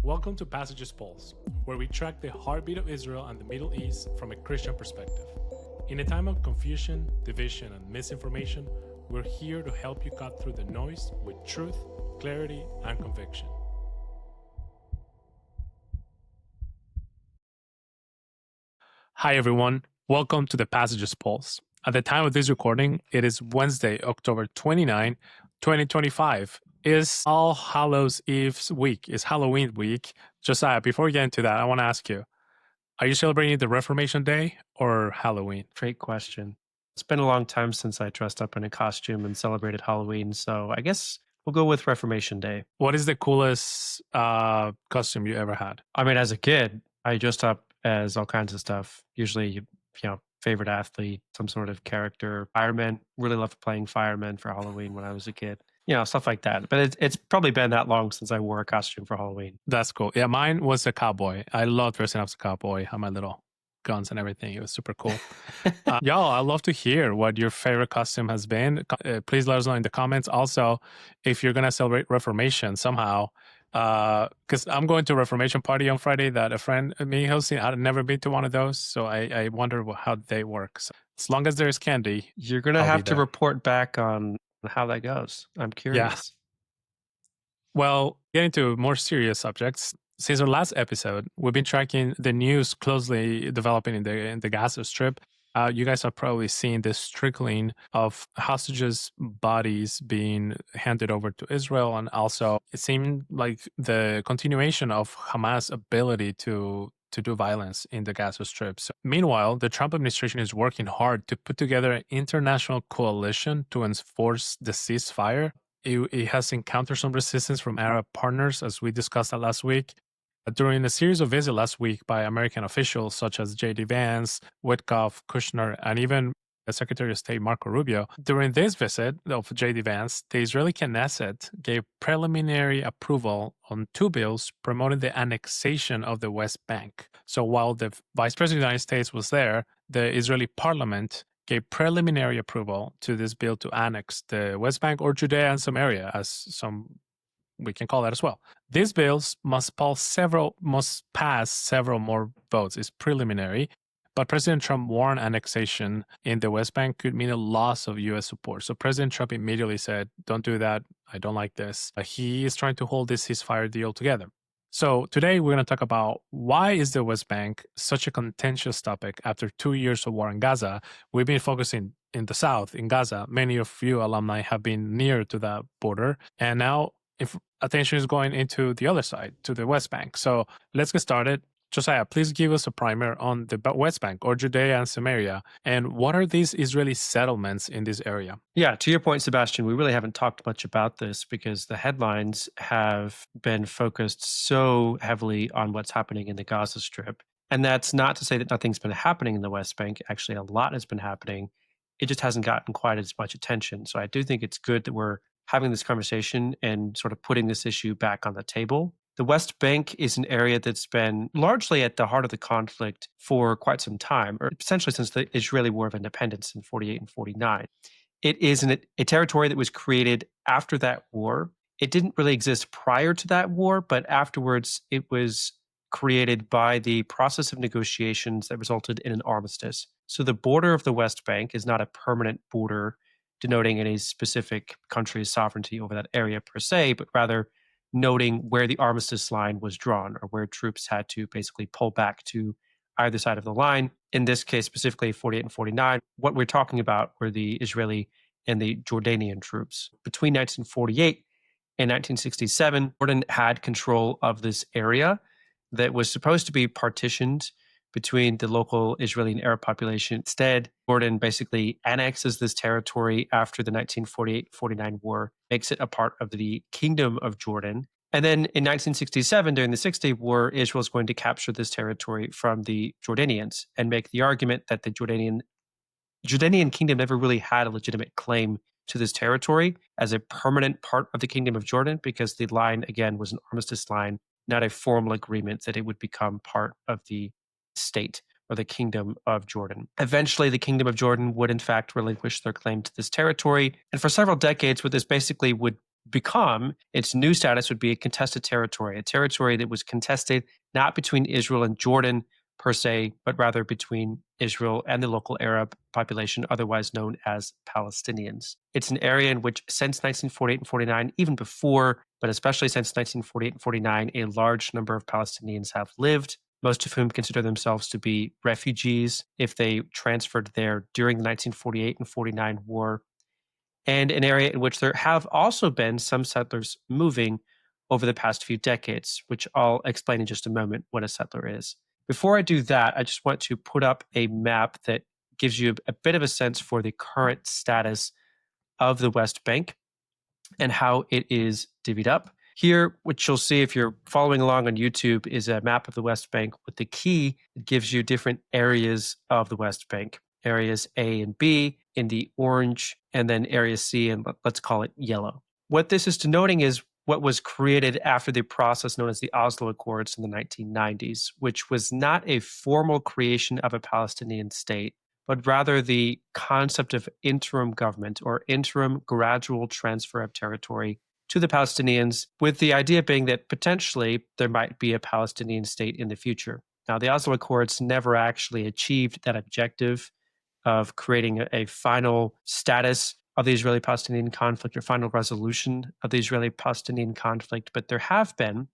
Welcome to Passages Pulse, where we track the heartbeat of Israel and the Middle East from a Christian perspective. In a time of confusion, division, and misinformation, we're here to help you cut through the noise with truth, clarity, and conviction. Hi, everyone. Welcome to the Passages Pulse. At the time of this recording, it is Wednesday, October 29, 2025. It's All Hallows Eve's week. It's Halloween week. Josiah, before we get into that, I want to ask you, are you celebrating the Reformation Day or Halloween? Great question. It's been a long time since I dressed up in a costume and celebrated Halloween, so I guess we'll go with Reformation Day. What is the coolest costume you ever had? I mean, as a kid, I dressed up as all kinds of stuff. Usually, favorite athlete, some sort of character. Fireman. Really loved playing fireman for Halloween when I was a kid. Stuff like that. But it's probably been that long since I wore a costume for Halloween. That's cool. Yeah, mine was a cowboy. I loved dressing up as a cowboy. Had my little guns and everything. It was super cool. Y'all, I'd love to hear what your favorite costume has been. Please let us know in the comments. Also, if you're going to celebrate Reformation somehow, because I'm going to a Reformation party on Friday that a friend of me hosting. I've never been to one of those, so I wonder how they work. So as long as there's candy, you're going to have to report back on how that goes. I'm curious. Yeah. Well, getting to more serious subjects. Since our last episode, we've been tracking the news closely developing in the Gaza Strip. You guys have probably seen this trickling of hostages' bodies being handed over to Israel, and also it seemed like the continuation of Hamas' ability to do violence in the Gaza Strip. So, meanwhile, the Trump administration is working hard to put together an international coalition to enforce the ceasefire. It has encountered some resistance from Arab partners, as we discussed that last week. During a series of visits last week by American officials such as J.D. Vance, Witkoff, Kushner, and even Secretary of State Marco Rubio, during this visit of J.D. Vance, the Israeli Knesset gave preliminary approval on two bills promoting the annexation of the West Bank. So while the Vice President of the United States was there, the Israeli Parliament gave preliminary approval to this bill to annex the West Bank or Judea and Samaria, as we can call that as well. These bills must pass several more votes. It's preliminary, but President Trump warned annexation in the West Bank could mean a loss of U.S. support. So President Trump immediately said, "Don't do that. I don't like this." He is trying to hold this ceasefire deal together. So today we're going to talk about why is the West Bank such a contentious topic after 2 years of war in Gaza. We've been focusing in the South, in Gaza. Many of you alumni have been near to that border, and now if attention is going into the other side, to the West Bank. So let's get started. Josiah, please give us a primer on the West Bank or Judea and Samaria, and what are these Israeli settlements in this area? Yeah, to your point, Sebastian, we really haven't talked much about this because the headlines have been focused so heavily on what's happening in the Gaza Strip. And that's not to say that nothing's been happening in the West Bank. Actually, a lot has been happening. It just hasn't gotten quite as much attention. So I do think it's good that we're having this conversation and sort of putting this issue back on the table. The West Bank is an area that's been largely at the heart of the conflict for quite some time, or essentially since the Israeli War of Independence in 48 and 49. It is a territory that was created after that war. It didn't really exist prior to that war, but afterwards it was created by the process of negotiations that resulted in an armistice. So the border of the West Bank is not a permanent border denoting any specific country's sovereignty over that area per se, but rather noting where the armistice line was drawn or where troops had to basically pull back to either side of the line. In this case, specifically 48 and 49, what we're talking about were the Israeli and the Jordanian troops. Between 1948 and 1967, Jordan had control of this area that was supposed to be partitioned between the local Israeli and Arab population. Instead, Jordan basically annexes this territory after the 1948-49 war, makes it a part of the Kingdom of Jordan. And then in 1967, during the Six-Day War, Israel is going to capture this territory from the Jordanians and make the argument that the Jordanian kingdom never really had a legitimate claim to this territory as a permanent part of the Kingdom of Jordan, because the line, again, was an armistice line, not a formal agreement that it would become part of the state or the Kingdom of Jordan. Eventually, the Kingdom of Jordan would in fact relinquish their claim to this territory. And for several decades, what this basically would become, its new status would be a contested territory, a territory that was contested not between Israel and Jordan per se, but rather between Israel and the local Arab population, otherwise known as Palestinians. It's an area in which, since 1948 and 49, even before, but especially since 1948 and 49, a large number of Palestinians have lived, most of whom consider themselves to be refugees if they transferred there during the 1948 and 49 war, and an area in which there have also been some settlers moving over the past few decades, which I'll explain in just a moment what a settler is. Before I do that, I just want to put up a map that gives you a bit of a sense for the current status of the West Bank and how it is divvied up. Here, what you'll see if you're following along on YouTube is a map of the West Bank with the key that gives you different areas of the West Bank. Areas A and B in the orange, and then area C, and let's call it yellow. What this is denoting is what was created after the process known as the Oslo Accords in the 1990s, which was not a formal creation of a Palestinian state, but rather the concept of interim government or interim gradual transfer of territory to the Palestinians, with the idea being that potentially there might be a Palestinian state in the future. Now, the Oslo Accords never actually achieved that objective of creating a final status of the Israeli-Palestinian conflict or final resolution of the Israeli-Palestinian conflict, but there have been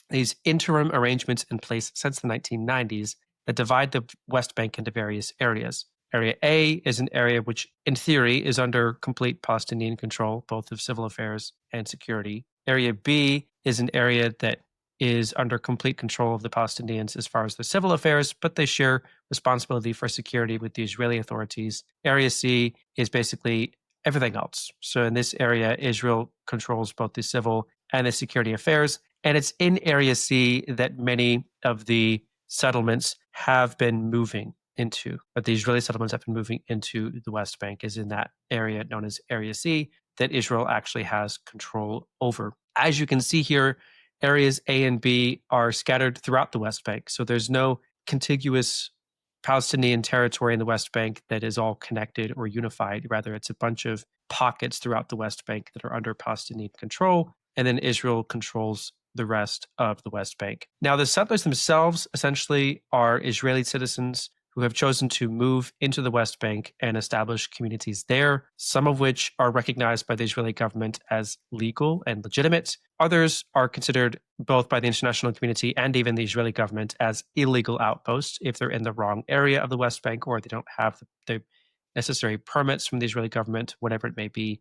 these interim arrangements in place since the 1990s that divide the West Bank into various areas. Area A is an area which, in theory, is under complete Palestinian control, both of civil affairs and security. Area B is an area that is under complete control of the Palestinians as far as their civil affairs, but they share responsibility for security with the Israeli authorities. Area C is basically everything else. So in this area, Israel controls both the civil and the security affairs. And it's in Area C that many of the settlements have been moving into, but the Israeli settlements have been moving into the West Bank, is in that area known as Area C that Israel actually has control over. As you can see here, areas A and B are scattered throughout the West Bank. So there's no contiguous Palestinian territory in the West Bank that is all connected or unified. Rather, it's a bunch of pockets throughout the West Bank that are under Palestinian control, and then Israel controls the rest of the West Bank. Now, the settlers themselves essentially are Israeli citizens who have chosen to move into the West Bank and establish communities there, some of which are recognized by the Israeli government as legal and legitimate. Others are considered both by the international community and even the Israeli government as illegal outposts if they're in the wrong area of the West Bank or they don't have the necessary permits from the Israeli government, whatever it may be.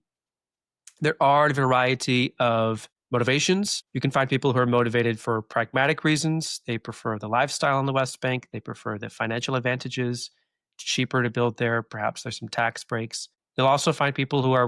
There are a variety of motivations. You can find people who are motivated for pragmatic reasons. They prefer the lifestyle on the West Bank. They prefer the financial advantages. It's cheaper to build there. Perhaps there's some tax breaks. You'll also find people who are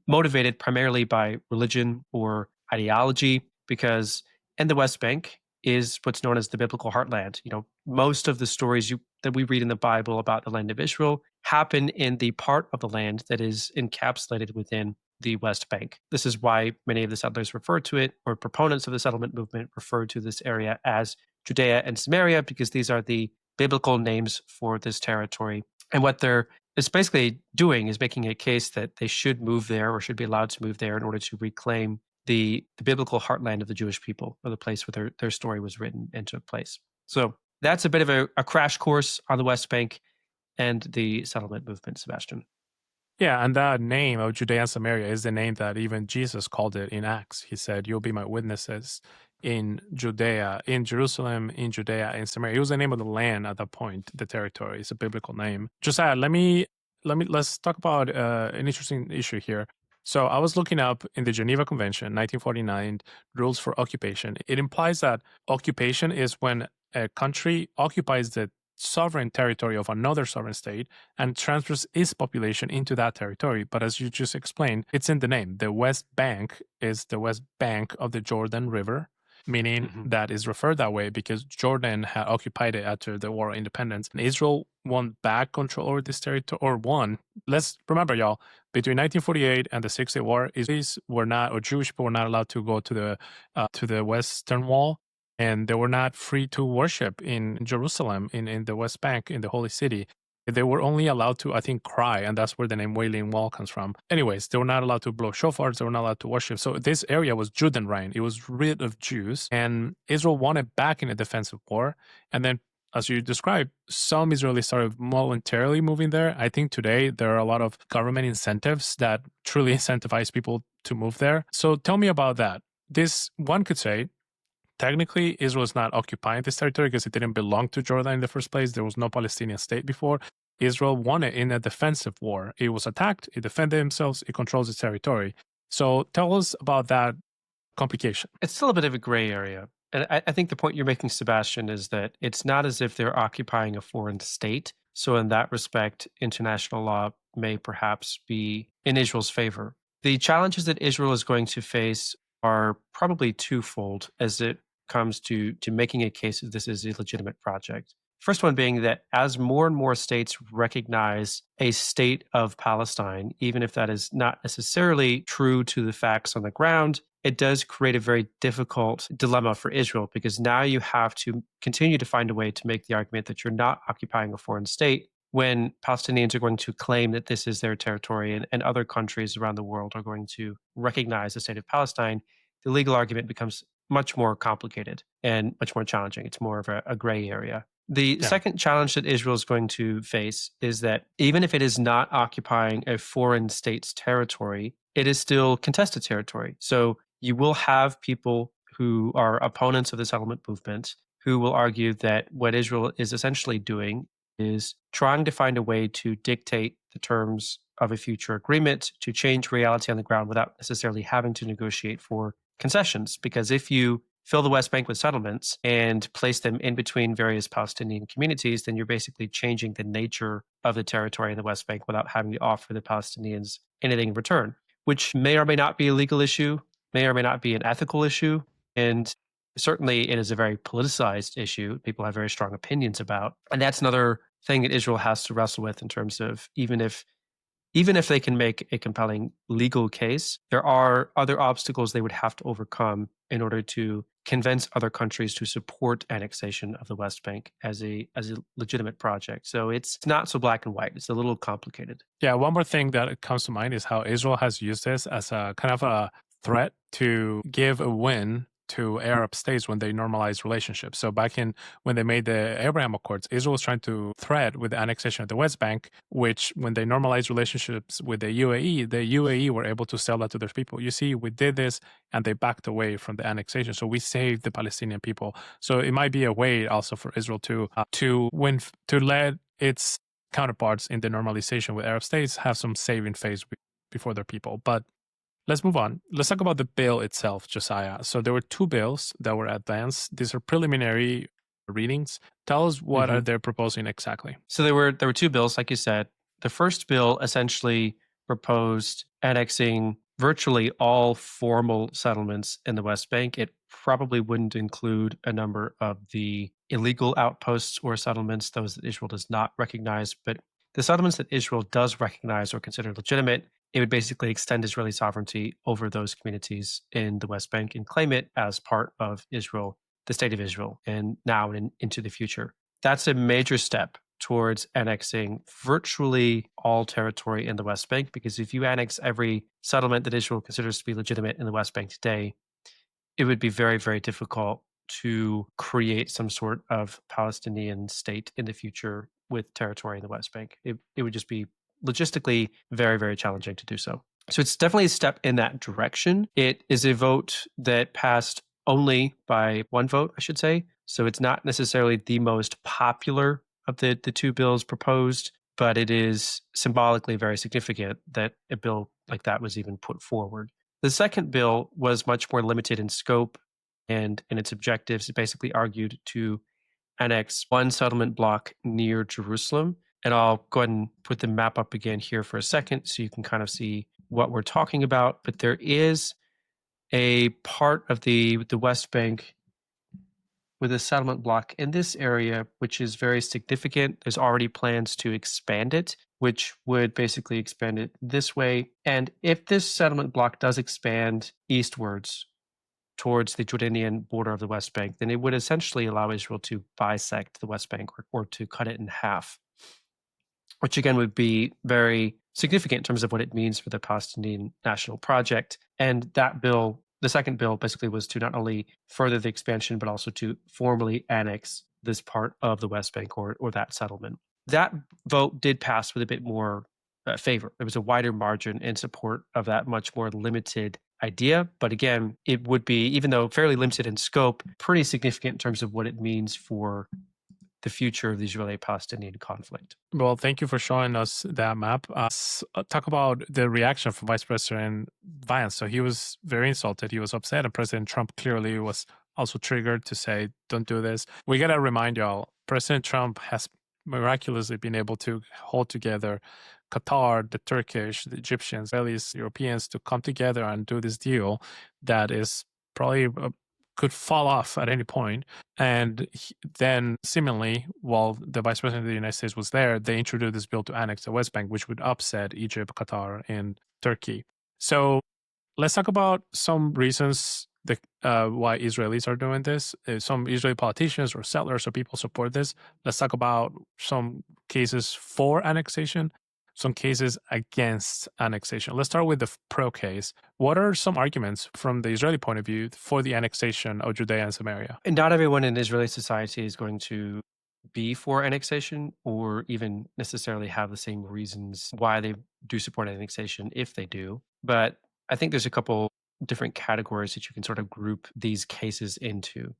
motivated primarily by religion or ideology, because in the West Bank is what's known as the biblical heartland. You know, most of the stories that we read in the Bible about the land of Israel happen in the part of the land that is encapsulated within the West Bank. This is why many of the settlers refer to it, or proponents of the settlement movement refer to this area as Judea and Samaria, because these are the biblical names for this territory. And what they're basically doing is making a case that they should move there or should be allowed to move there in order to reclaim the biblical heartland of the Jewish people, or the place where their story was written and took place. So that's a bit of a crash course on the West Bank and the settlement movement, Sebastian. Yeah, and that name of Judea and Samaria is the name that even Jesus called it in Acts. He said, "You'll be my witnesses in Judea, in Jerusalem, in Judea, in Samaria." It was the name of the land at that point, the territory. It's a biblical name. Josiah, let's talk about an interesting issue here. So I was looking up in the Geneva Convention, 1949, rules for occupation. It implies that occupation is when a country occupies the sovereign territory of another sovereign state and transfers its population into that territory. But as you just explained, it's in the name. The West Bank is the West Bank of the Jordan River, meaning that is referred that way because Jordan had occupied it after the War of Independence. And Israel won back control over this territory, or won. Let's remember, y'all, between 1948 and the Six-Day War, Israelis were not, or Jewish people were not allowed to go to the Western Wall, and they were not free to worship in Jerusalem, in the West Bank, in the Holy City. They were only allowed to, I think, cry, and that's where the name Wailing Wall comes from. Anyways, they were not allowed to blow shofars, they were not allowed to worship. So this area was Judenrein. It was rid of Jews, and Israel won it back in a defensive war. And then, as you described, some Israelis started voluntarily moving there. I think today there are a lot of government incentives that truly incentivize people to move there. So tell me about that. This, one could say, technically Israel is not occupying this territory because it didn't belong to Jordan in the first place. There was no Palestinian state before. Israel won it in a defensive war. It was attacked, it defended themselves, it controls its territory. So tell us about that complication. It's still a bit of a gray area. And I think the point you're making, Sebastian, is that it's not as if they're occupying a foreign state. So, in that respect, international law may perhaps be in Israel's favor. The challenges that Israel is going to face are probably twofold as it comes to making a case that this is a legitimate project. First one being that as more and more states recognize a state of Palestine, even if that is not necessarily true to the facts on the ground, it does create a very difficult dilemma for Israel because now you have to continue to find a way to make the argument that you're not occupying a foreign state when Palestinians are going to claim that this is their territory and other countries around the world are going to recognize the state of Palestine. The legal argument becomes much more complicated and much more challenging. It's more of a gray area. The Yeah. second challenge that Israel is going to face is that even if it is not occupying a foreign state's territory, it is still contested territory. So you will have people who are opponents of the settlement movement who will argue that what Israel is essentially doing is trying to find a way to dictate the terms of a future agreement, to change reality on the ground without necessarily having to negotiate for concessions. Because if you fill the West Bank with settlements and place them in between various Palestinian communities, then you're basically changing the nature of the territory in the West Bank without having to offer the Palestinians anything in return, which may or may not be a legal issue, may or may not be an ethical issue. And certainly it is a very politicized issue. People have very strong opinions about. And that's another thing that Israel has to wrestle with in terms of even if they can make a compelling legal case, there are other obstacles they would have to overcome in order to convince other countries to support annexation of the West Bank as a legitimate project. So it's not so black and white. It's a little complicated. Yeah, one more thing that comes to mind is how Israel has used this as a kind of a threat to give a win to Arab states when they normalize relationships. So back in when they made the Abraham Accords, Israel was trying to threat with the annexation of the West Bank, which when they normalized relationships with the UAE were able to sell that to their people. You see, we did this and they backed away from the annexation. So we saved the Palestinian people. So it might be a way also for Israel to win, to let its counterparts in the normalization with Arab states have some saving phase before their people. But let's move on. Let's talk about the bill itself, Josiah. So there were two bills that were advanced. These are preliminary readings. Tell us what are they proposing exactly. So there were two bills, like you said. The first bill essentially proposed annexing virtually all formal settlements in the West Bank. It probably wouldn't include a number of the illegal outposts or settlements, those that Israel does not recognize. But the settlements that Israel does recognize or consider legitimate, it would basically extend Israeli sovereignty over those communities in the West Bank and claim it as part of Israel, the state of Israel, and now and into the future. That's a major step towards annexing virtually all territory in the West Bank, because if you annex every settlement that Israel considers to be legitimate in the West Bank today, it would be very, very difficult to create some sort of Palestinian state in the future with territory in the West Bank. It would just be logistically very, very challenging to do so. So it's definitely a step in that direction. It is a vote that passed only by one vote, I should say. So it's not necessarily the most popular of the two bills proposed, but it is symbolically very significant that a bill like that was even put forward. The second bill was much more limited in scope and in its objectives. It basically argued to annex one settlement block near Jerusalem. And I'll go ahead and put the map up again here for a second so you can kind of see what we're talking about. But there is a part of the West Bank with a settlement block in this area, which is very significant. There's already plans to expand it, which would basically expand it this way. And if this settlement block does expand eastwards towards the Jordanian border of the West Bank, then it would essentially allow Israel to bisect the West Bank or to cut it in half. which again would be very significant in terms of what it means for the Palestinian national project. And that bill, the second bill, basically was to not only further the expansion, but also to formally annex this part of the West Bank or that settlement. That vote did pass with a bit more favor. There was a wider margin in support of that much more limited idea. But again, it would be, even though fairly limited in scope, pretty significant in terms of what it means for the future of the Israeli-Palestinian conflict. Well, thank you for showing us that map. Talk about the reaction from Vice President Vance. So he was very insulted. He was upset, and President Trump clearly was also triggered to say, "Don't do this." We gotta remind y'all, President Trump has miraculously been able to hold together Qatar, the Turkish, the Egyptians, Israelis, Europeans to come together and do this deal that is probably could fall off at any point. And then, seemingly, while the Vice President of the United States was there, they introduced this bill to annex the West Bank, which would upset Egypt, Qatar, and Turkey. So let's talk about some reasons why Israelis are doing this. Some Israeli politicians or settlers or people support this. Let's talk about some cases for annexation, some cases against annexation. Let's start with the pro case. What are some arguments from the Israeli point of view for the annexation of Judea and Samaria? And not everyone in Israeli society is going to be for annexation or even necessarily have the same reasons why they do support annexation if they do. But I think there's a couple different categories that you can sort of group these cases into.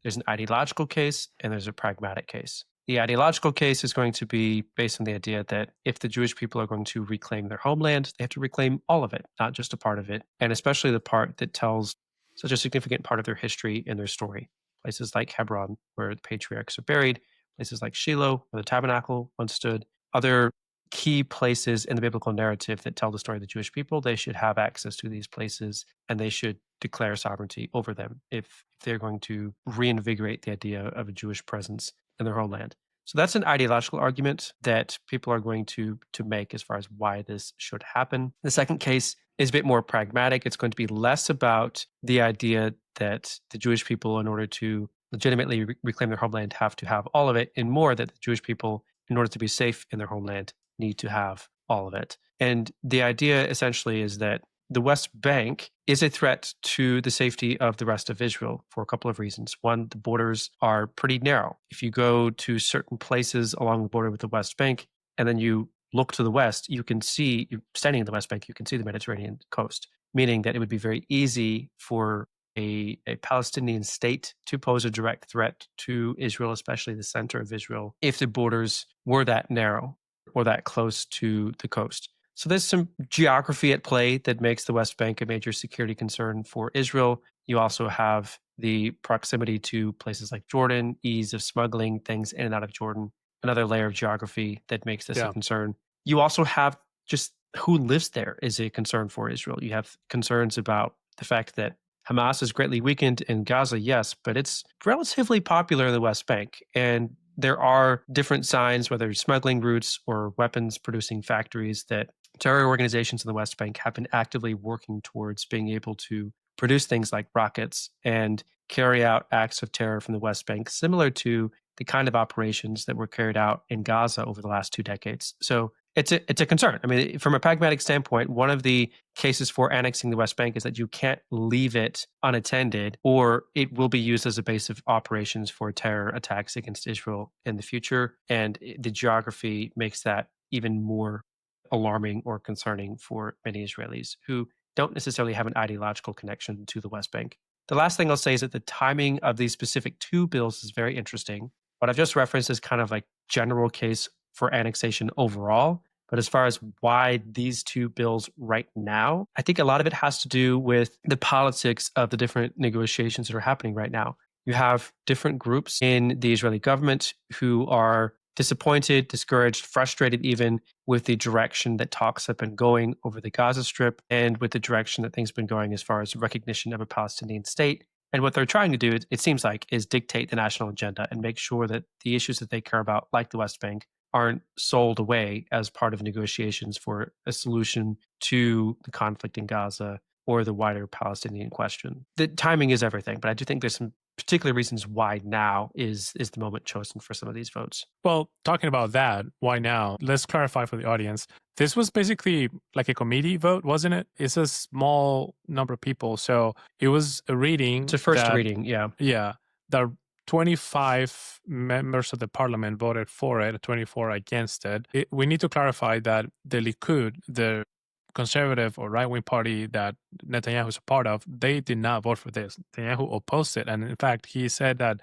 There's an ideological case and there's a pragmatic case. The ideological case is going to be based on the idea that if the Jewish people are going to reclaim their homeland, they have to reclaim all of it, not just a part of it, and especially the part that tells such a significant part of their history and their story. Places like Hebron, where the patriarchs are buried, places like Shiloh, where the tabernacle once stood, other key places in the biblical narrative that tell the story of the Jewish people, they should have access to these places and they should declare sovereignty over them if they're going to reinvigorate the idea of a Jewish presence in their homeland. So that's an ideological argument that people are going to make as far as why this should happen. The second case is a bit more pragmatic. It's going to be less about the idea that the Jewish people, in order to legitimately reclaim their homeland, have to have all of it, and more that the Jewish people, in order to be safe in their homeland, need to have all of it. And the idea essentially is that the West Bank is a threat to the safety of the rest of Israel for a couple of reasons. One, the borders are pretty narrow. If you go to certain places along the border with the West Bank and then you look to the west, you can see, you're standing in the West Bank, you can see the Mediterranean coast, meaning that it would be very easy for a Palestinian state to pose a direct threat to Israel, especially the center of Israel, if the borders were that narrow or that close to the coast. So there's some geography at play that makes the West Bank a major security concern for Israel. You also have the proximity to places like Jordan, ease of smuggling things in and out of Jordan, another layer of geography that makes this a concern. You also have just who lives there is a concern for Israel. You have concerns about the fact that Hamas is greatly weakened in Gaza, yes, but it's relatively popular in the West Bank. And there are different signs, whether smuggling routes or weapons producing factories, that terror organizations in the West Bank have been actively working towards being able to produce things like rockets and carry out acts of terror from the West Bank, similar to the kind of operations that were carried out in Gaza over the last 2 decades. So it's a concern. I mean, from a pragmatic standpoint, one of the cases for annexing the West Bank is that you can't leave it unattended, or it will be used as a base of operations for terror attacks against Israel in the future. And the geography makes that even more alarming or concerning for many Israelis who don't necessarily have an ideological connection to the West Bank. The last thing I'll say is that the timing of these specific 2 bills is very interesting. What I've just referenced is kind of like general case for annexation overall. But as far as why these 2 bills right now, I think a lot of it has to do with the politics of the different negotiations that are happening right now. You have different groups in the Israeli government who are disappointed, discouraged, frustrated even with the direction that talks have been going over the Gaza Strip and with the direction that things have been going as far as recognition of a Palestinian state. And what they're trying to do, it seems like, is dictate the national agenda and make sure that the issues that they care about, like the West Bank, aren't sold away as part of negotiations for a solution to the conflict in Gaza or the wider Palestinian question. The timing is everything, but I do think there's some particular reasons why now is the moment chosen for some of these votes. Well, talking about that, why now? Let's clarify for the audience. This was basically like a committee vote, wasn't it? It's a small number of people. So it was a reading. It's a first that, reading, yeah. Yeah. The 25 members of the parliament voted for it, 24 against it. We need to clarify that the Likud, the conservative or right-wing party that Netanyahu is a part of, they did not vote for this. Netanyahu opposed it. And in fact, he said that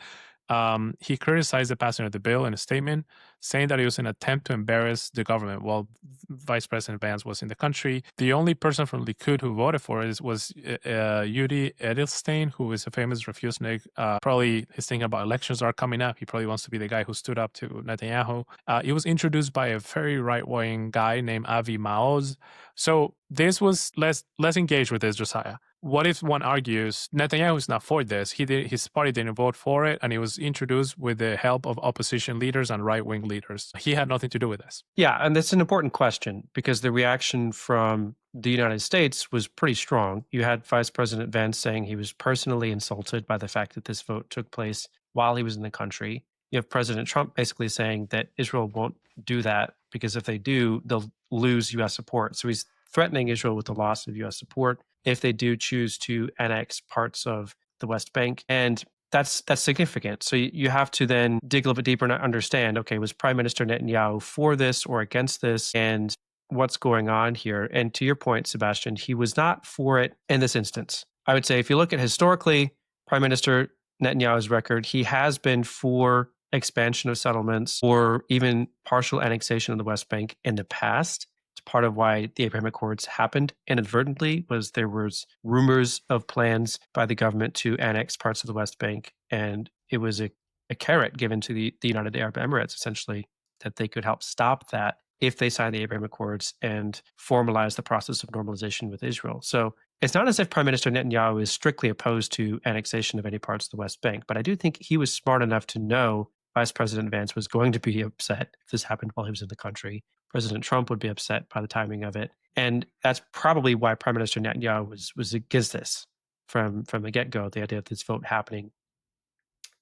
he criticized the passing of the bill in a statement, saying that it was an attempt to embarrass the government while Vice President Vance was in the country. The only person from Likud who voted for it was Yuri Edelstein, who is a famous refusnik. Probably his thinking about elections are coming up. He probably wants to be the guy who stood up to Netanyahu. It was introduced by a very right-wing guy named Avi Maoz. So this was less engaged with this, Josiah. What if one argues Netanyahu is not for this? His party didn't vote for it, and it was introduced with the help of opposition leaders and right-wing leaders. He had nothing to do with this. Yeah, and that's an important question because the reaction from the United States was pretty strong. You had Vice President Vance saying he was personally insulted by the fact that this vote took place while he was in the country. You have President Trump basically saying that Israel won't do that because if they do, they'll lose U.S. support. So he's threatening Israel with the loss of U.S. support if they do choose to annex parts of the West Bank. And that's significant. So you have to then dig a little bit deeper and understand, okay, was Prime Minister Netanyahu for this or against this? And what's going on here? And to your point, Sebastian, he was not for it in this instance. I would say if you look at historically, Prime Minister Netanyahu's record, he has been for expansion of settlements or even partial annexation of the West Bank in the past. It's part of why the Abraham Accords happened inadvertently was there was rumors of plans by the government to annex parts of the West Bank, and it was a carrot given to the United Arab Emirates, essentially, that they could help stop that if they signed the Abraham Accords and formalize the process of normalization with Israel. So it's not as if Prime Minister Netanyahu is strictly opposed to annexation of any parts of the West Bank, but I do think he was smart enough to know Vice President Vance was going to be upset if this happened while he was in the country. President Trump would be upset by the timing of it. And that's probably why Prime Minister Netanyahu was against this from the get-go, the idea of this vote happening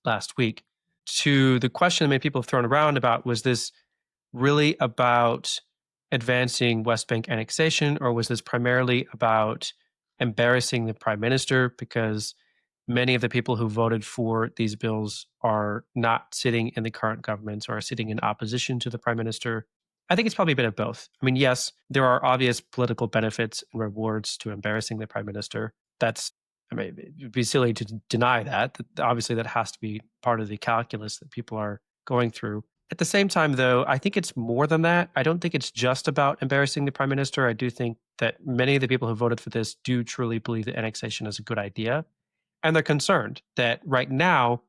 last week. To the question that many people have thrown around about, was this really about advancing West Bank annexation, or was this primarily about embarrassing the prime minister because many of the people who voted for these bills are not sitting in the current government or are sitting in opposition to the prime minister? I think it's probably a bit of both. I mean, yes, there are obvious political benefits and rewards to embarrassing the prime minister. It'd be silly to deny that. Obviously, that has to be part of the calculus that people are going through. At the same time, though, I think it's more than that. I don't think it's just about embarrassing the prime minister. I do think that many of the people who voted for this do truly believe that annexation is a good idea. And they're concerned that right now,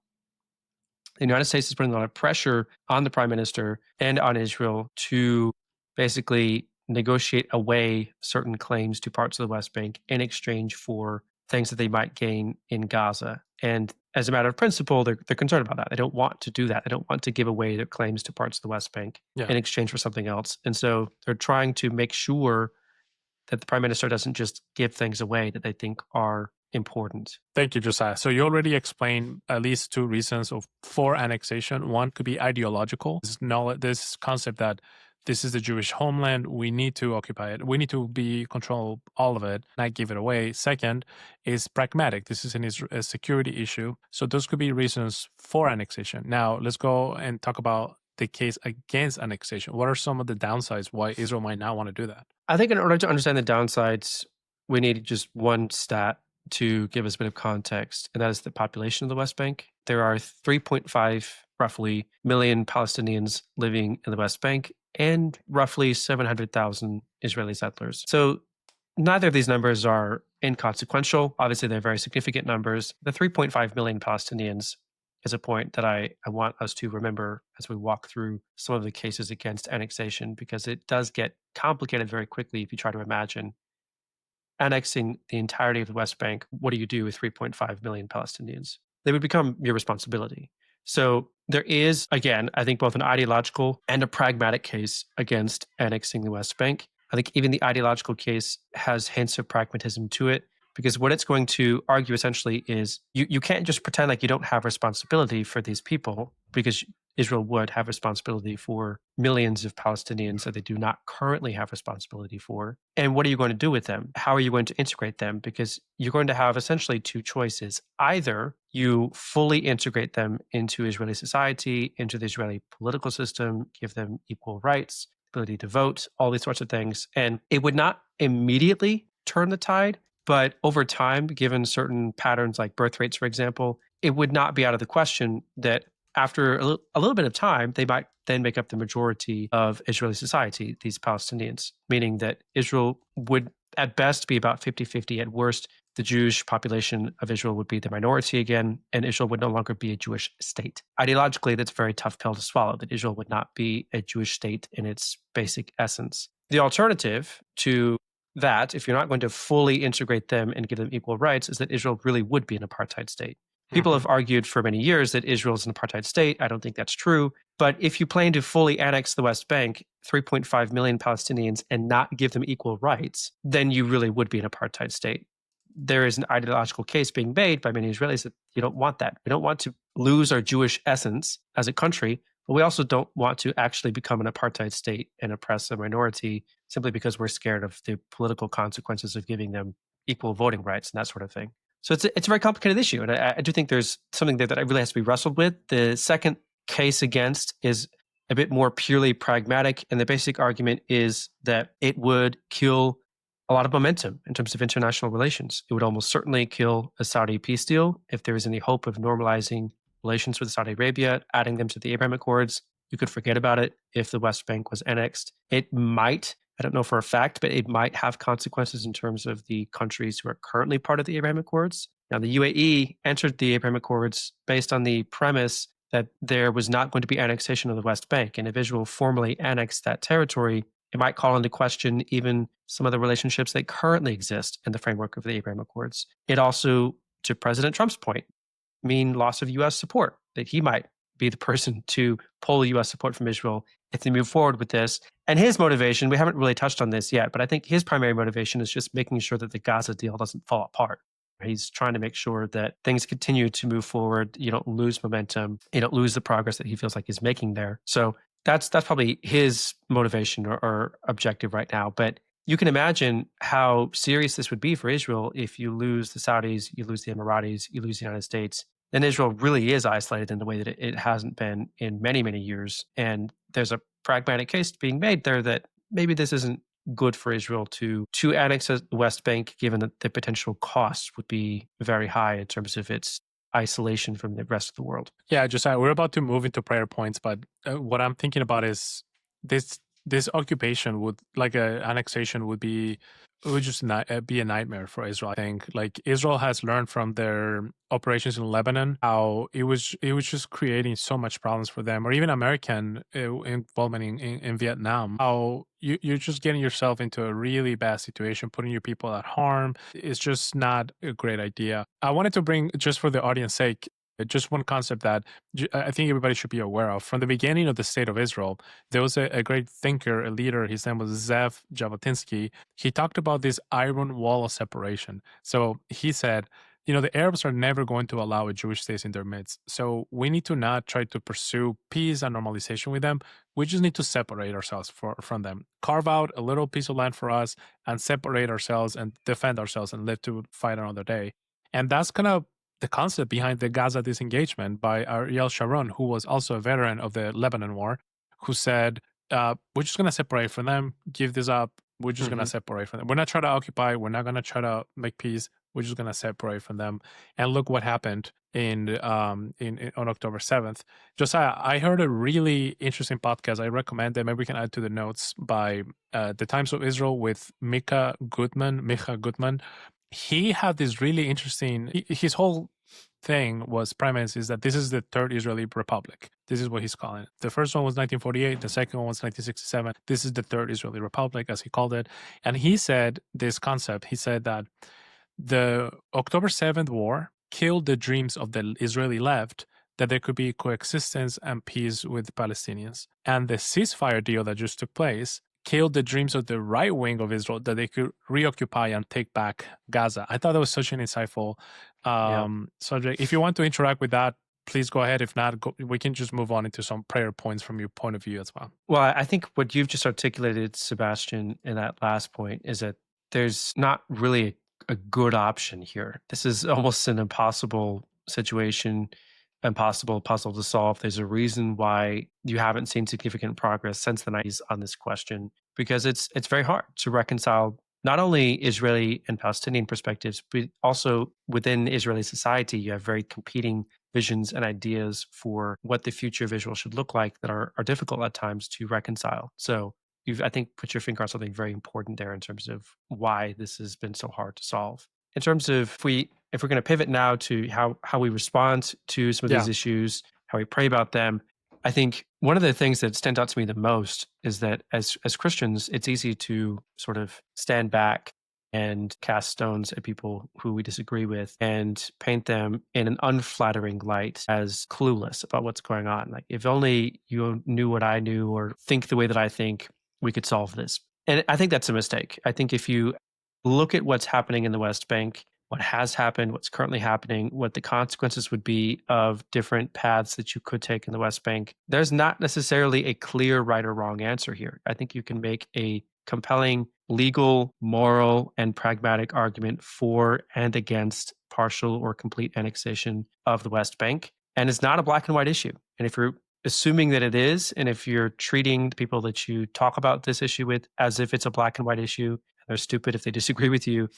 the United States is putting a lot of pressure on the prime minister and on Israel to basically negotiate away certain claims to parts of the West Bank in exchange for things that they might gain in Gaza. And as a matter of principle, they're concerned about that. They don't want to do that. They don't want to give away their claims to parts of the West Bank in exchange for something else. And so they're trying to make sure that the prime minister doesn't just give things away that they think are important. Thank you, Josiah. So you already explained at least two reasons for annexation. One could be ideological. This concept that this is the Jewish homeland. We need to occupy it. We need to control all of it, not give it away. Second is pragmatic. This is a security issue. So those could be reasons for annexation. Now, let's go and talk about the case against annexation. What are some of the downsides why Israel might not want to do that? I think in order to understand the downsides, we need just one stat to give us a bit of context, and that is the population of the West Bank. There are 3.5 roughly million Palestinians living in the West Bank and roughly 700,000 Israeli settlers. So neither of these numbers are inconsequential. Obviously, they're very significant numbers. The 3.5 million Palestinians is a point that I want us to remember as we walk through some of the cases against annexation, because it does get complicated very quickly if you try to imagine annexing the entirety of the West Bank. What do you do with 3.5 million Palestinians? They would become your responsibility. So there is, again, I think both an ideological and a pragmatic case against annexing the West Bank. I think even the ideological case has hints of pragmatism to it because what it's going to argue essentially is you can't just pretend like you don't have responsibility for these people, because Israel would have responsibility for millions of Palestinians that they do not currently have responsibility for. And what are you going to do with them? How are you going to integrate them? Because you're going to have essentially two choices. Either you fully integrate them into Israeli society, into the Israeli political system, give them equal rights, ability to vote, all these sorts of things. And it would not immediately turn the tide, but over time, given certain patterns like birth rates, for example, it would not be out of the question that after a little bit of time, they might then make up the majority of Israeli society, these Palestinians, meaning that Israel would at best be about 50-50. At worst, the Jewish population of Israel would be the minority again, and Israel would no longer be a Jewish state. Ideologically, that's a very tough pill to swallow, that Israel would not be a Jewish state in its basic essence. The alternative to that, if you're not going to fully integrate them and give them equal rights, is that Israel really would be an apartheid state. People have argued for many years that Israel is an apartheid state. I don't think that's true. But if you plan to fully annex the West Bank, 3.5 million Palestinians, and not give them equal rights, then you really would be an apartheid state. There is an ideological case being made by many Israelis that you don't want that. We don't want to lose our Jewish essence as a country, but we also don't want to actually become an apartheid state and oppress a minority simply because we're scared of the political consequences of giving them equal voting rights and that sort of thing. So it's a very complicated issue, and I do think there's something there that really has to be wrestled with. The second case against is a bit more purely pragmatic, and the basic argument is that it would kill a lot of momentum in terms of international relations. It would almost certainly kill a Saudi peace deal if there is any hope of normalizing relations with Saudi Arabia, adding them to the Abraham Accords. You could forget about it if the West Bank was annexed. It might, I don't know for a fact, but it might have consequences in terms of the countries who are currently part of the Abraham Accords. Now, the UAE entered the Abraham Accords based on the premise that there was not going to be annexation of the West Bank. And if Israel formally annexed that territory, it might call into question even some of the relationships that currently exist in the framework of the Abraham Accords. It also, to President Trump's point, mean loss of U.S. support, that he might be the person to pull U.S. support from Israel if they move forward with this. And his motivation, we haven't really touched on this yet, but I think his primary motivation is just making sure that the Gaza deal doesn't fall apart. He's trying to make sure that things continue to move forward. You don't lose momentum. You don't lose the progress that he feels like he's making there. So that's probably his motivation or objective right now. But you can imagine how serious this would be for Israel if you lose the Saudis, you lose the Emiratis, you lose the United States. Then Israel really is isolated in the way that it hasn't been in many, many years. And there's a pragmatic case being made there that maybe this isn't good for Israel to annex the West Bank, given that the potential cost would be very high in terms of its isolation from the rest of the world. Yeah, Josiah, we're about to move into prayer points, but what I'm thinking about is this occupation would, like a annexation, would just not be a nightmare for Israel. I think, like, Israel has learned from their operations in Lebanon how it was just creating so much problems for them, or even American involvement in Vietnam. How you're just getting yourself into a really bad situation, putting your people at harm. It's just not a great idea. I wanted to bring, just for the audience sake, just one concept that I think everybody should be aware of. From the beginning of the state of Israel, there was a great thinker, a leader. His name was Zev Jabotinsky. He talked about this iron wall of separation. So he said, the Arabs are never going to allow a Jewish state in their midst. So we need to not try to pursue peace and normalization with them. We just need to separate ourselves from them. Carve out a little piece of land for us and separate ourselves and defend ourselves and live to fight another day. And that's kind of the concept behind the Gaza disengagement by Ariel Sharon, who was also a veteran of the Lebanon war, who said, we're just going to separate from them, give this up. We're just going to separate from them. We're not trying to occupy. We're not going to try to make peace. We're just going to separate from them. And look what happened on October 7th. Josiah, I heard a really interesting podcast. I recommend that. Maybe we can add to the notes, by the Times of Israel with Micha Gutman. He had this really interesting, his whole premise is that this is the third Israeli Republic. This is what he's calling it. The first one was 1948. The second one was 1967. This is the third Israeli Republic, as he called it. And he said this concept. He said that the October 7th war killed the dreams of the Israeli left that there could be coexistence and peace with the Palestinians. And the ceasefire deal that just took place killed the dreams of the right wing of Israel that they could reoccupy and take back Gaza. I thought that was such an insightful Yeah. subject. If you want to interact with that, please go ahead. If not, we can just move on into some prayer points from your point of view as well. Well, I think what you've just articulated, Sebastian, in that last point is that there's not really a good option here. This is almost an impossible situation, impossible puzzle to solve. There's a reason why you haven't seen significant progress since the 90s on this question, because it's very hard to reconcile not only Israeli and Palestinian perspectives, but also within Israeli society, you have very competing visions and ideas for what the future of Israel should look like that are difficult at times to reconcile. So you've, I think, put your finger on something very important there in terms of why this has been so hard to solve. In terms of if we're going to pivot now to how we respond to some of these issues, how we pray about them, I think one of the things that stands out to me the most is that as Christians, it's easy to sort of stand back and cast stones at people who we disagree with and paint them in an unflattering light as clueless about what's going on. Like, if only you knew what I knew or think the way that I think, we could solve this. And I think that's a mistake. I think if you look at what's happening in the West Bank, what has happened, what's currently happening, what the consequences would be of different paths that you could take in the West Bank, there's not necessarily a clear right or wrong answer here. I think you can make a compelling legal, moral, and pragmatic argument for and against partial or complete annexation of the West Bank. And it's not a black and white issue. And if you're assuming that it is, and if you're treating the people that you talk about this issue with as if it's a black and white issue, and they're stupid if they disagree with you,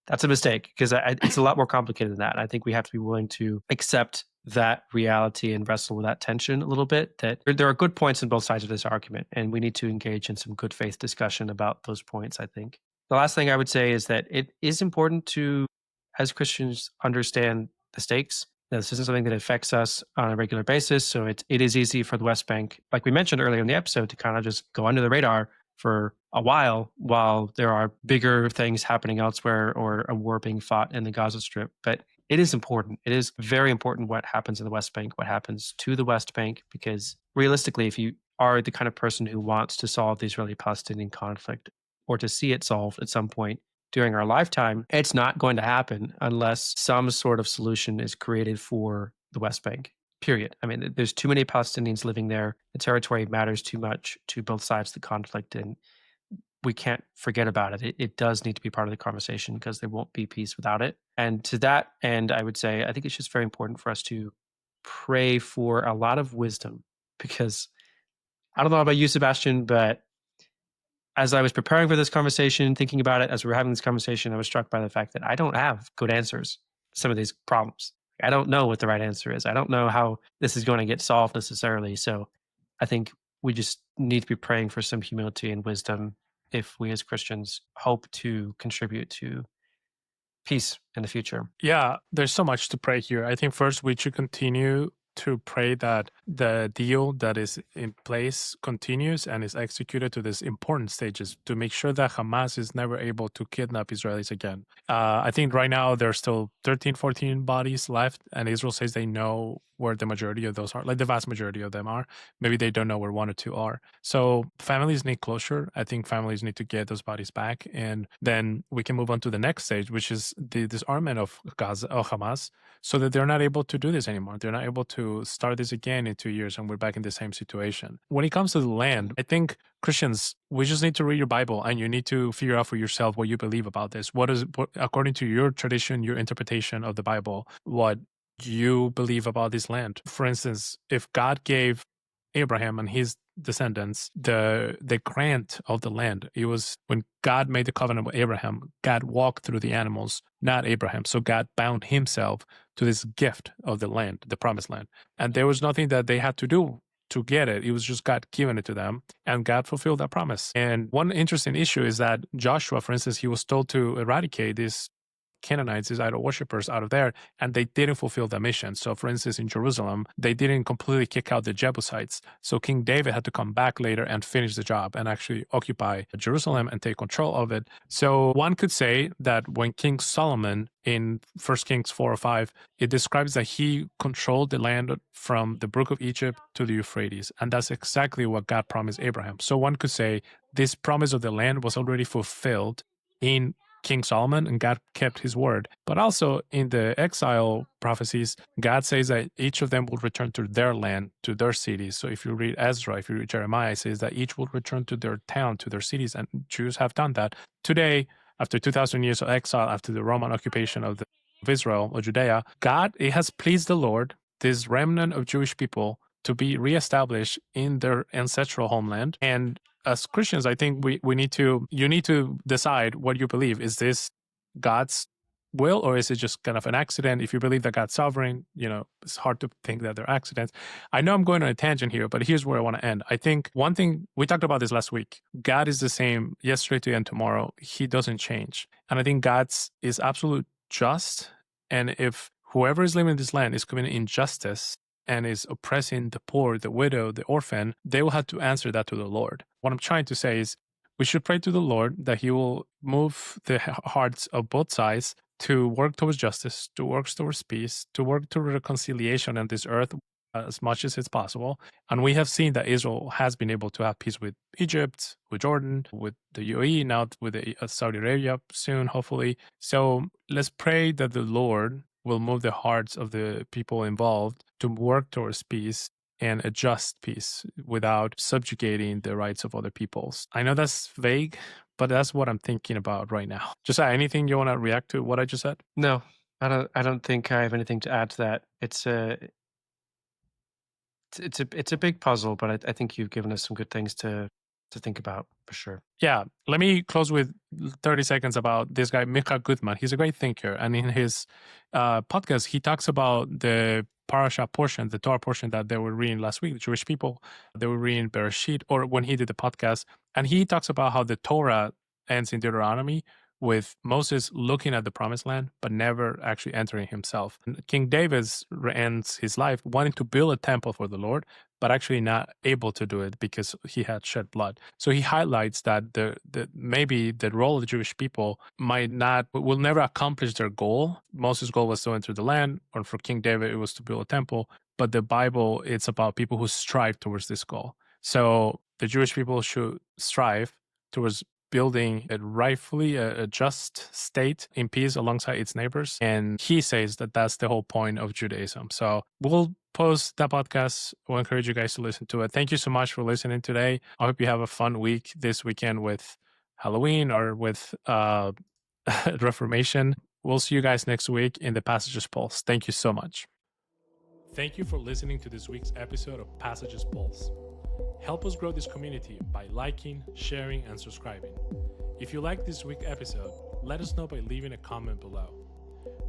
that's a mistake, because it's a lot more complicated than that. And I think we have to be willing to accept that reality and wrestle with that tension a little bit, that there are good points on both sides of this argument, and we need to engage in some good faith discussion about those points, I think. The last thing I would say is that it is important to, as Christians, understand the stakes. Now, this isn't something that affects us on a regular basis, so it is easy for the West Bank, like we mentioned earlier in the episode, to kind of just go under the radar for a while there are bigger things happening elsewhere or a war being fought in the Gaza Strip. But it is important. It is very important what happens in the West Bank, what happens to the West Bank, because realistically, if you are the kind of person who wants to solve the Israeli-Palestinian conflict or to see it solved at some point during our lifetime, it's not going to happen unless some sort of solution is created for the West Bank. Period. I mean, there's too many Palestinians living there. The territory matters too much to both sides of the conflict, and we can't forget about it. It does need to be part of the conversation, because there won't be peace without it. And to that end, I would say, I think it's just very important for us to pray for a lot of wisdom, because I don't know about you, Sebastian, but as I was preparing for this conversation, thinking about it as we were having this conversation, I was struck by the fact that I don't have good answers to some of these problems. I don't know what the right answer is. I don't know how this is going to get solved necessarily. So I think we just need to be praying for some humility and wisdom if we as Christians hope to contribute to peace in the future. Yeah, there's so much to pray here. I think first we should continue to pray that the deal that is in place continues and is executed to these important stages to make sure that Hamas is never able to kidnap Israelis again. I think right now there are still 13, 14 bodies left, and Israel says they know where the majority of those are, like the vast majority of them are. Maybe they don't know where one or two are. So families need closure. I think families need to get those bodies back, and then we can move on to the next stage, which is the disarmament of Gaza, of Hamas, so that they're not able to do this anymore. They're not able to start this again in 2 years, and we're back in the same situation. When it comes to the land, I think Christians, we just need to read your Bible, and you need to figure out for yourself what you believe about this. What according to your tradition, your interpretation of the Bible, what you believe about this land. For instance, if God gave Abraham and his descendants the grant of the land, it was when God made the covenant with Abraham, God walked through the animals, not Abraham. So God bound himself to this gift of the land, the promised land. And there was nothing that they had to do to get it. It was just God giving it to them, and God fulfilled that promise. And one interesting issue is that Joshua, for instance, he was told to eradicate this Canaanites, these idol worshippers out of there, and they didn't fulfill the mission. So, for instance, in Jerusalem, they didn't completely kick out the Jebusites. So King David had to come back later and finish the job and actually occupy Jerusalem and take control of it. So one could say that when King Solomon in 1 Kings 4 or 5, it describes that he controlled the land from the brook of Egypt to the Euphrates. And that's exactly what God promised Abraham. So one could say this promise of the land was already fulfilled in King Solomon, and God kept his word. But also in the exile prophecies, God says that each of them will return to their land, to their cities. So if you read Ezra, if you read Jeremiah, it says that each will return to their town, to their cities, and Jews have done that. Today, after 2,000 years of exile, after the Roman occupation of Israel or Judea, it has pleased the Lord, this remnant of Jewish people, to be reestablished in their ancestral homeland. And as Christians, I think you need to decide what you believe. Is this God's will, or is it just kind of an accident? If you believe that God's sovereign, it's hard to think that they're accidents. I know I'm going on a tangent here, but here's where I want to end. I think one thing, we talked about this last week, God is the same yesterday, today, and tomorrow. He doesn't change. And I think God's is absolute just. And if whoever is living in this land is committing injustice and is oppressing the poor, the widow, the orphan, they will have to answer that to the Lord. What I'm trying to say is we should pray to the Lord that he will move the hearts of both sides to work towards justice, to work towards peace, to work to reconciliation on this earth as much as it's possible. And we have seen that Israel has been able to have peace with Egypt, with Jordan, with the UAE, now with Saudi Arabia soon, hopefully. So let's pray that the Lord will move the hearts of the people involved to work towards peace and a just peace without subjugating the rights of other peoples. I know that's vague, but that's what I'm thinking about right now. Josiah, anything you want to react to what I just said? No, I don't think I have anything to add to that. It's a big puzzle, but I think you've given us some good things to think about for sure. Yeah, let me close with 30 seconds about this guy, Micha Gutman. He's a great thinker. And in his podcast, he talks about the parasha portion, the Torah portion that they were reading last week, the Jewish people, they were reading Bereshit, or when he did the podcast. And he talks about how the Torah ends in Deuteronomy with Moses looking at the promised land, but never actually entering himself. And King David ends his life wanting to build a temple for the Lord, but actually not able to do it because he had shed blood. So he highlights that maybe the role of the Jewish people will never accomplish their goal. Moses' goal was to enter the land, or for King David, it was to build a temple. But the Bible, it's about people who strive towards this goal. So the Jewish people should strive towards building a just state in peace alongside its neighbors. And he says that that's the whole point of Judaism. So we'll post that podcast. We'll encourage you guys to listen to it. Thank you so much for listening today. I hope you have a fun week this weekend with Halloween or with Reformation. We'll see you guys next week in the Passages Pulse. Thank you so much. Thank you for listening to this week's episode of Passages Pulse. Help us grow this community by liking, sharing, and subscribing. If you like this week's episode, let us know by leaving a comment below.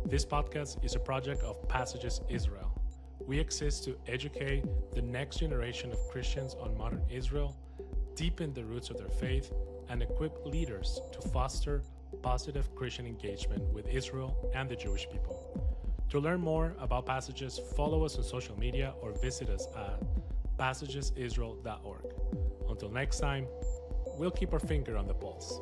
This podcast is a project of Passages Israel. We exist to educate the next generation of Christians on modern Israel, deepen the roots of their faith, and equip leaders to foster positive Christian engagement with Israel and the Jewish people. To learn more about Passages, follow us on social media or visit us at passagesisrael.org. Until next time, we'll keep our finger on the pulse.